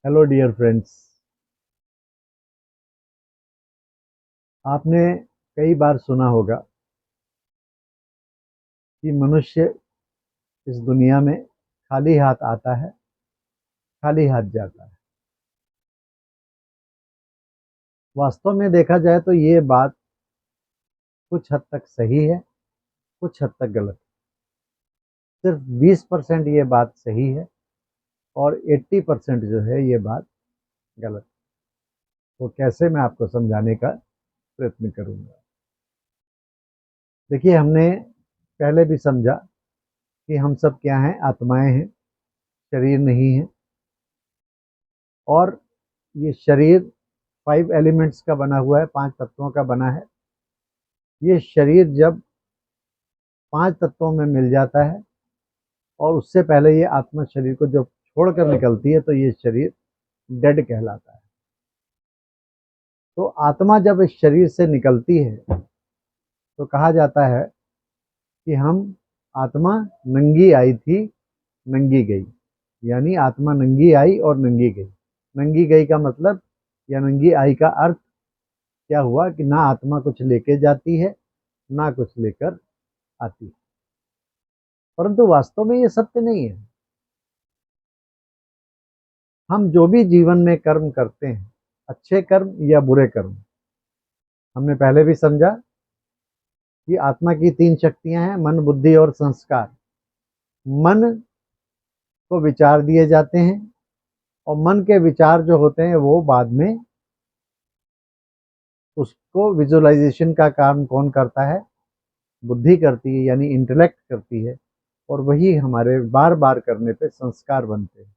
Hello dear friends. आपने कई बार सुना होगा कि मनुष्य इस दुनिया में खाली हाथ आता है, खाली हाथ जाता है। वास्तव में देखा जाए तो ये बात कुछ हद तक सही है, कुछ हद तक गलत है। सिर्फ 20% ये बात सही है और 80% जो है ये बात गलत है। तो कैसे, मैं आपको समझाने का प्रयत्न करूंगा। देखिए, हमने पहले भी समझा कि हम सब क्या हैं, आत्माएं हैं, शरीर नहीं है। और ये शरीर 5 एलिमेंट्स का बना हुआ है, 5 तत्वों का बना है। ये शरीर जब 5 तत्वों में मिल जाता है और उससे पहले ये आत्मा शरीर को जब छोड़कर निकलती है तो ये शरीर डेड कहलाता है। तो आत्मा जब इस शरीर से निकलती है तो कहा जाता है कि हम आत्मा नंगी आई थी, नंगी गई। यानी आत्मा नंगी आई और नंगी गई। नंगी गई का मतलब, या नंगी आई का अर्थ क्या हुआ कि ना आत्मा कुछ लेके जाती है, ना कुछ लेकर आती है। परंतु वास्तव में ये सत्य नहीं है। हम जो भी जीवन में कर्म करते हैं, अच्छे कर्म या बुरे कर्म, हमने पहले भी समझा कि आत्मा की 3 शक्तियां हैं, मन, बुद्धि और संस्कार। मन को विचार दिए जाते हैं और मन के विचार जो होते हैं वो बाद में, उसको विजुअलाइजेशन का काम कौन करता है? बुद्धि करती है, यानी इंटेलेक्ट करती है। और वही हमारे बार बार करने पे संस्कार बनते हैं।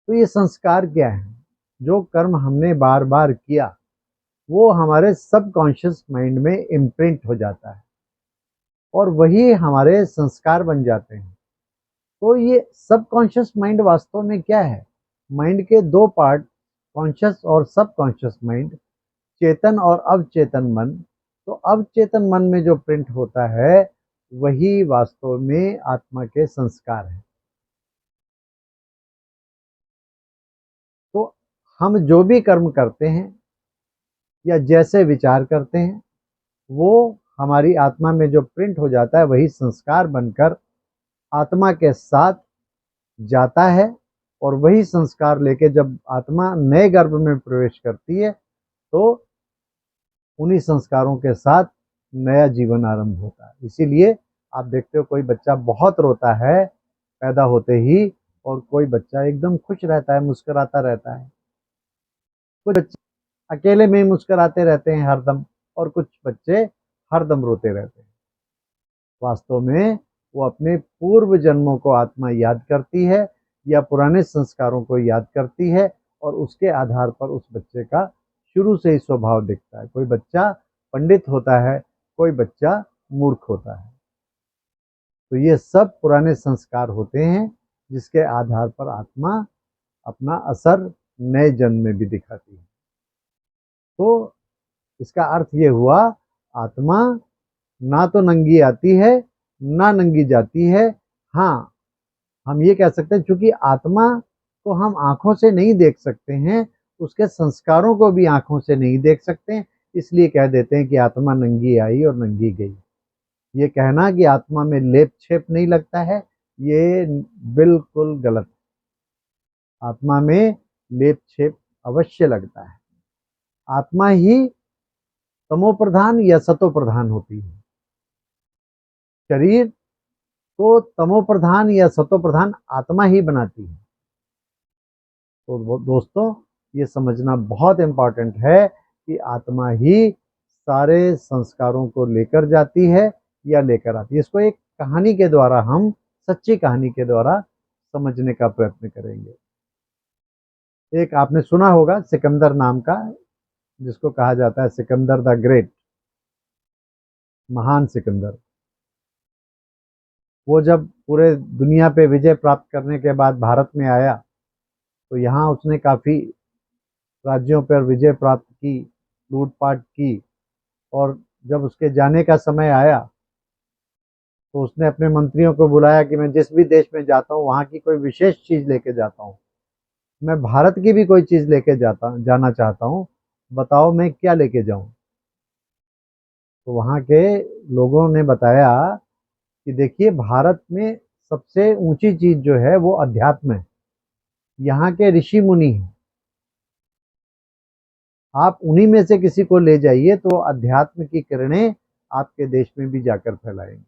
तो ये संस्कार क्या है? जो कर्म हमने बार बार किया वो हमारे सबकॉन्शियस माइंड में इम्प्रिंट हो जाता है और वही हमारे संस्कार बन जाते हैं। तो ये सबकॉन्शियस माइंड वास्तव में क्या है? माइंड के 2 पार्ट, कॉन्शियस और सबकॉन्शियस माइंड, चेतन और अवचेतन मन। तो अवचेतन मन में जो प्रिंट होता है वही वास्तव में आत्मा के संस्कार है। तो हम जो भी कर्म करते हैं या जैसे विचार करते हैं वो हमारी आत्मा में जो प्रिंट हो जाता है वही संस्कार बनकर आत्मा के साथ जाता है। और वही संस्कार लेके जब आत्मा नए गर्भ में प्रवेश करती है तो उन्हीं संस्कारों के साथ नया जीवन आरंभ होता है। इसीलिए आप देखते हो कोई बच्चा बहुत रोता है पैदा होते ही, और कोई बच्चा एकदम खुश रहता है, मुस्कुराता रहता है। कुछ बच्चे अकेले में ही मुस्कुराते रहते हैं हरदम, और कुछ बच्चे हरदम रोते रहते हैं। वास्तव में वो अपने पूर्व जन्मों को आत्मा याद करती है या पुराने संस्कारों को याद करती है, और उसके आधार पर उस बच्चे का शुरू से ही स्वभाव दिखता है। कोई बच्चा पंडित होता है, कोई बच्चा मूर्ख होता है। तो ये सब पुराने संस्कार होते हैं जिसके आधार पर आत्मा अपना असर नए जन्म में भी दिखाती है। तो इसका अर्थ ये हुआ, आत्मा ना तो नंगी आती है ना नंगी जाती है। हाँ, हम ये कह सकते हैं क्योंकि आत्मा को हम आंखों से नहीं देख सकते हैं, उसके संस्कारों को भी आंखों से नहीं देख सकते हैं, इसलिए कह देते हैं कि आत्मा नंगी आई और नंगी गई। ये कहना कि आत्मा में लेप छेप नहीं लगता है, ये बिल्कुल गलत है। आत्मा में लेप छेप अवश्य लगता है। आत्मा ही तमो प्रधान या सतो प्रधान होती है। शरीर को तमो प्रधान या सतो प्रधान आत्मा ही बनाती है। तो दोस्तों, ये समझना बहुत इम्पॉर्टेंट है कि आत्मा ही सारे संस्कारों को लेकर जाती है या लेकर आती है। इसको एक कहानी के द्वारा, हम सच्ची कहानी के द्वारा समझने का प्रयत्न करेंगे। एक आपने सुना होगा सिकंदर नाम का, जिसको कहा जाता है सिकंदर द ग्रेट, महान सिकंदर। वो जब पूरे दुनिया पे विजय प्राप्त करने के बाद भारत में आया तो यहाँ उसने काफ़ी राज्यों पर विजय प्राप्त की, लूटपाट की। और जब उसके जाने का समय आया तो उसने अपने मंत्रियों को बुलाया कि मैं जिस भी देश में जाता हूँ वहाँ की कोई विशेष चीज़ लेके जाता हूँ। मैं भारत की भी कोई चीज़ लेके जाना चाहता हूँ, बताओ मैं क्या लेके जाऊँ। तो वहाँ के लोगों ने बताया कि देखिए भारत में सबसे ऊंची चीज जो है वो अध्यात्म है। यहाँ के ऋषि मुनि हैं, आप उन्हीं में से किसी को ले जाइए तो अध्यात्म की किरणें आपके देश में भी जाकर फैलाएंगे।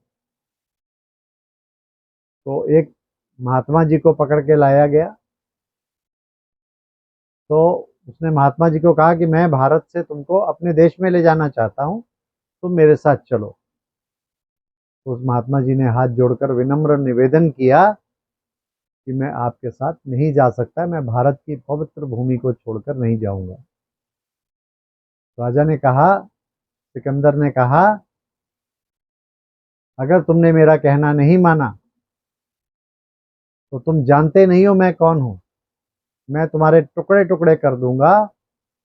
तो एक महात्मा जी को पकड़ के लाया गया, तो उसने महात्मा जी को कहा कि मैं भारत से तुमको अपने देश में ले जाना चाहता हूँ, तुम मेरे साथ चलो। तो उस महात्मा जी ने हाथ जोड़कर विनम्र निवेदन किया कि मैं आपके साथ नहीं जा सकता, मैं भारत की पवित्र भूमि को छोड़कर नहीं जाऊंगा। राजा ने कहा, सिकंदर ने कहा, अगर तुमने मेरा कहना नहीं माना तो तुम जानते नहीं हो मैं कौन हूं। मैं तुम्हारे टुकड़े टुकड़े कर दूंगा,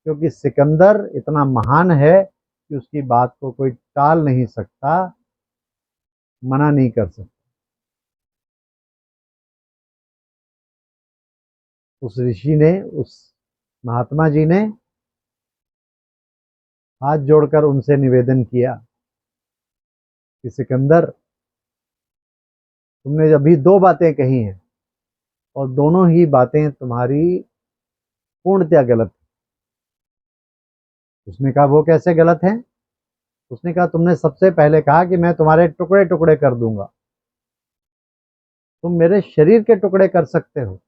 क्योंकि सिकंदर इतना महान है कि उसकी बात को कोई टाल नहीं सकता, मना नहीं कर सकता। उस ऋषि ने, उस महात्मा जी ने हाथ जोड़कर उनसे निवेदन किया कि सिकंदर, तुमने अभी दो बातें कही हैं और दोनों ही बातें तुम्हारी पूर्णतया गलत। उसने कहा वो कैसे गलत है। उसने कहा तुमने सबसे पहले कहा कि मैं तुम्हारे टुकड़े टुकड़े कर दूंगा। तुम मेरे शरीर के टुकड़े कर सकते हो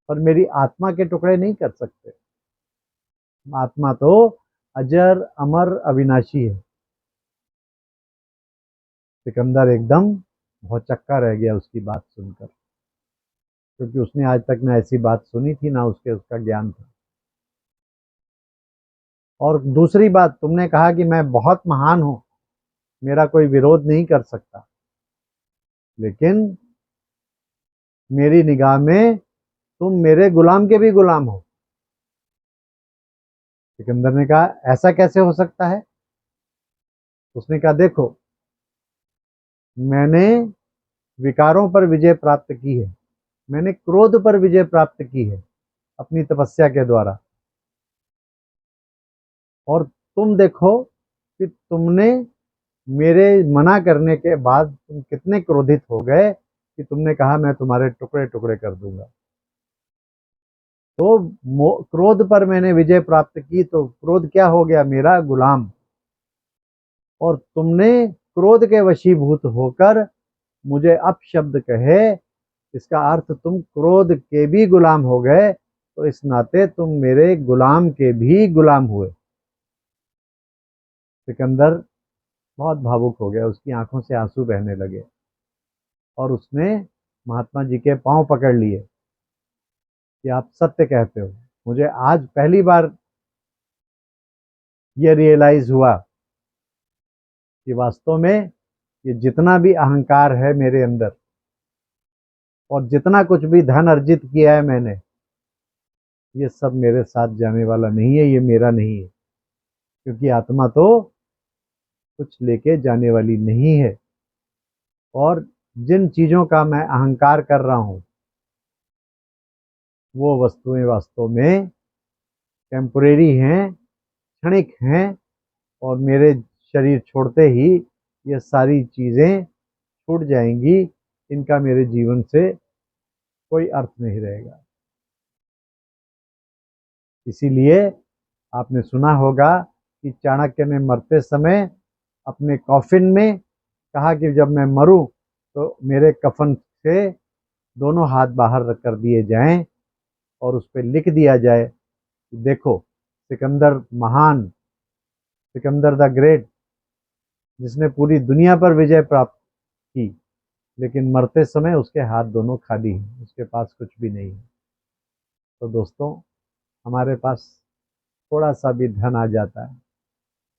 और मेरी आत्मा के टुकड़े नहीं कर सकते। आत्मा तो अजर अमर अविनाशी है। सिकंदर एकदम भौचक्का रह गया उसकी बात सुनकर, क्योंकि उसने आज तक ना ऐसी बात सुनी थी, ना उसका ज्ञान था। और दूसरी बात, तुमने कहा कि मैं बहुत महान हूं, मेरा कोई विरोध नहीं कर सकता, लेकिन मेरी निगाह में तुम मेरे गुलाम के भी गुलाम हो। सिकंदर ने कहा ऐसा कैसे हो सकता है। उसने कहा देखो, मैंने विकारों पर विजय प्राप्त की है, मैंने क्रोध पर विजय प्राप्त की है अपनी तपस्या के द्वारा। और तुम देखो कि तुमने मेरे मना करने के बाद तुम कितने क्रोधित हो गए कि तुमने कहा मैं तुम्हारे टुकड़े टुकड़े कर दूंगा। तो क्रोध पर मैंने विजय प्राप्त की, तो क्रोध क्या हो गया, मेरा गुलाम। और तुमने क्रोध के वशीभूत होकर मुझे अपशब्द कहे, इसका अर्थ तुम क्रोध के भी गुलाम हो गए, तो इस नाते तुम मेरे गुलाम के भी गुलाम हुए। सिकंदर बहुत भावुक हो गया, उसकी आंखों से आंसू बहने लगे और उसने महात्मा जी के पांव पकड़ लिए कि आप सत्य कहते हो। मुझे आज पहली बार ये रियलाइज हुआ कि वास्तव में ये जितना भी अहंकार है मेरे अंदर और जितना कुछ भी धन अर्जित किया है मैंने, ये सब मेरे साथ जाने वाला नहीं है, ये मेरा नहीं है। क्योंकि आत्मा तो कुछ लेके जाने वाली नहीं है। और जिन चीजों का मैं अहंकार कर रहा हूं, वो वस्तुएं वास्तव में टेम्परेरी हैं, क्षणिक हैं, और मेरे शरीर छोड़ते ही ये सारी चीजें छूट जाएंगी। इनका मेरे जीवन से कोई अर्थ नहीं रहेगा। इसीलिए आपने सुना होगा कि चाणक्य ने मरते समय अपने कॉफिन में कहा कि जब मैं मरूं तो मेरे कफन से दोनों हाथ बाहर कर दिए जाएं और उस पर लिख दिया जाए कि देखो, सिकंदर महान, सिकंदर द ग्रेट, जिसने पूरी दुनिया पर विजय प्राप्त की, लेकिन मरते समय उसके हाथ दोनों खाली हैं, उसके पास कुछ भी नहीं है। तो दोस्तों, हमारे पास थोड़ा सा भी धन आ जाता है,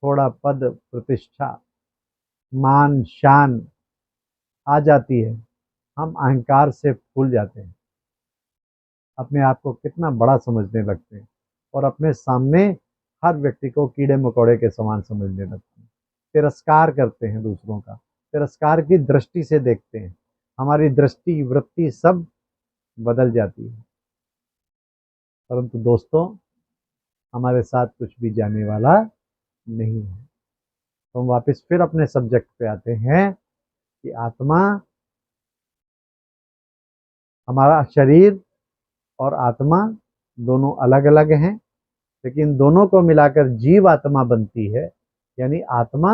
थोड़ा पद प्रतिष्ठा मान शान आ जाती है, हम अहंकार से फूल जाते हैं, अपने आप को कितना बड़ा समझने लगते हैं और अपने सामने हर व्यक्ति को कीड़े मकोड़े के समान समझने लगते हैं। तिरस्कार करते हैं दूसरों का, तिरस्कार की दृष्टि से देखते हैं, हमारी दृष्टि वृत्ति सब बदल जाती है। परंतु दोस्तों हमारे साथ कुछ भी जाने वाला नहीं है। तो हम वापस फिर अपने सब्जेक्ट पे आते हैं कि आत्मा, हमारा शरीर और आत्मा दोनों अलग अलग हैं, लेकिन दोनों को मिलाकर जीव आत्मा बनती है। यानी आत्मा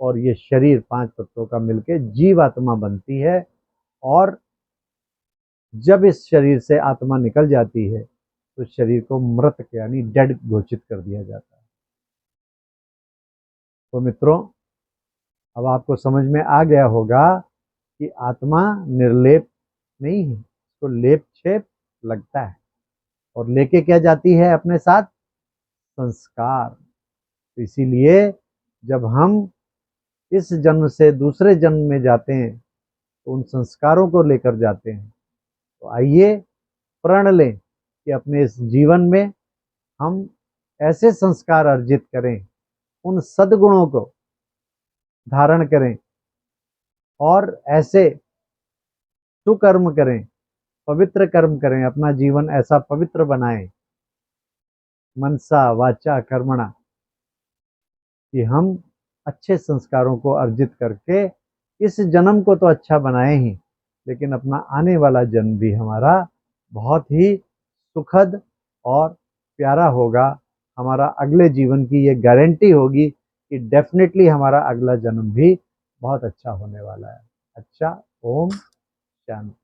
और ये शरीर 5 तत्वों का मिलकर जीव आत्मा बनती है। और जब इस शरीर से आत्मा निकल जाती है तो शरीर को मृत यानी डेड घोषित कर दिया जाता है। तो मित्रों, अब आपको समझ में आ गया होगा कि आत्मा निर्लेप नहीं है, उसको लेप छेप लगता है और लेके क्या जाती है अपने साथ? संस्कार। तो इसीलिए जब हम इस जन्म से दूसरे जन्म में जाते हैं तो उन संस्कारों को लेकर जाते हैं। तो आइए प्रण लें कि अपने इस जीवन में हम ऐसे संस्कार अर्जित करें, उन सद्गुणों को धारण करें और ऐसे सुकर्म करें, पवित्र कर्म करें, अपना जीवन ऐसा पवित्र बनाएं, मनसा वाचा कर्मणा, कि हम अच्छे संस्कारों को अर्जित करके इस जन्म को तो अच्छा बनाए ही, लेकिन अपना आने वाला जन्म भी हमारा बहुत ही सुखद और प्यारा होगा। हमारा अगले जीवन की ये गारंटी होगी कि डेफिनेटली हमारा अगला जन्म भी बहुत अच्छा होने वाला है। अच्छा, ओम शांति।